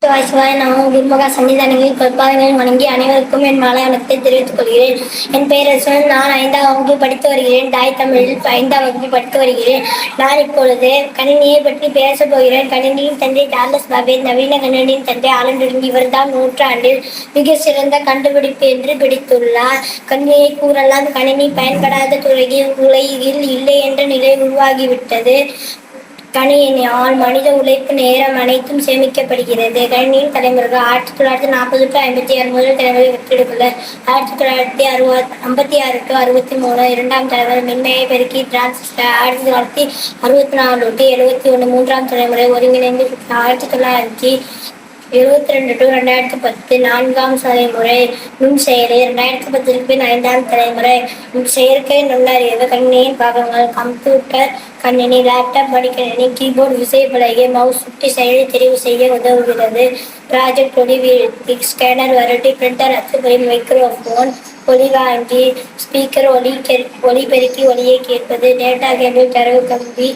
சிவாய் சிவாய் நமோ குருமகா சன்னிதானங்களில் பொற்பாதங்களில் வணங்கி அனைவருக்கும் என் மாலை வணக்கத்தை தெரிவித்துக் கொள்கிறேன். என் பெயர் யசுவன். நான் 5ஆம் வகுப்பு படித்து வருகிறேன். தாய் தமிழில் 5ஆம் வகுப்பு படித்து வருகிறேன். நான் இப்பொழுது கணினியை பற்றி பேசப் போகிறேன். கணினியின் தந்தை சார்லஸ் பாபேஜ். நவீன கணினியின் தந்தை ஆலன் டுரிங். இவர்தான் நூற்றாண்டில் மிக சிறந்த கண்டுபிடிப்பு என்று பிடித்துள்ளார். கணினியை கூறலாம். கணினி பயன்படாத உலகில் இல்லை என்ற நிலை உருவாகிவிட்டது. கணினியால் மனித உழைப்பு நேரம் அனைத்தும் சேமிக்கப்படுகிறது. கணினியின் தலைமுறைகள் 1940 to 56 முதல் தலைமுறை வெற்றிடுக்குள்ள 1956 to 63 இரண்டாம் தலைமுறை மின்மையை பெருக்கி டிரான்சிஸ்டர் 1964 to 71 மூன்றாம் தலைமுறை ஒருங்கிணைந்து 1972 to 2010 நான்காம் தலைமுறை நுண்செயலி 2010 பின் 5ஆம் தலைமுறை செயற்கை நுண்ணறிவு கணினியின் பாகங்கள் கம்ப்யூட்டர் கணினி, லேப்டாப், மடிக்கணினி, கீபோர்டு, விசைப்பலகை, மவுஸ், சுட்டி செயலி தெரிவு செய்ய உதவுகிறது. ப்ராஜெக்ட் ஒளிவீழ்த்தி, ஸ்கேனர், வரட்டி, பிரிண்டர், அச்சுப்பொறி, மைக்ரோஃபோன், ஒலிவாங்கி, ஸ்பீக்கர், ஒலிபெருக்கி, ஒலியை கேட்பது, டேட்டா கேபிள், தரவு கம்பி,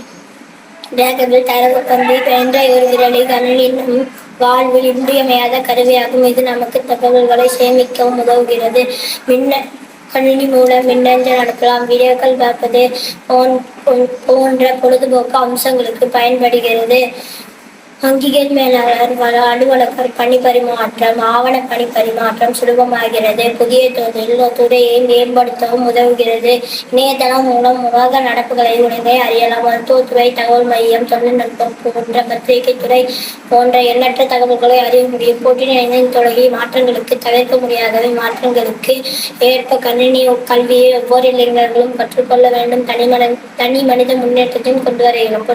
என்ற ஒரு விரலை கணினியின் வாழ்வில் இன்றியமையாத கருவியாகும். இது நமக்கு தகவல்களை சேமிக்கவும் உதவுகிறது. கணினி மூலம் மின்னஞ்சல் அனுப்பலாம், வீடியோக்கள் பார்ப்பது போன்ற பொழுதுபோக்கு அம்சங்களுக்கு பயன்படுகிறது. வங்கிகள் மேலாளர் அலுவலகர் பணி பரிமாற்றம், ஆவண பணி பரிமாற்றம் சுலபமாகிறது. புதிய துறையை மேம்படுத்தவும் உதவுகிறது. இணையதளம் மூலம் உலக நடப்புகளை உடனே அறியலாம். மருத்துவத்துறை, தகவல் மையம், தொழில்நுட்பம் போன்ற பத்திரிகை துறை போன்ற எண்ணற்ற தகவல்களை அறிய முடியும். போட்டி நிறைந்த தொலைகை மாற்றங்களுக்கு தவிர்க்க முடியாதவை. மாற்றங்களுக்கு ஏற்ப கணினி கல்வியை ஒவ்வொரு இளைஞர்களும் கற்றுக்கொள்ள வேண்டும். தனி மனித முன்னேற்றத்தையும் கொண்டு வர இயலும்.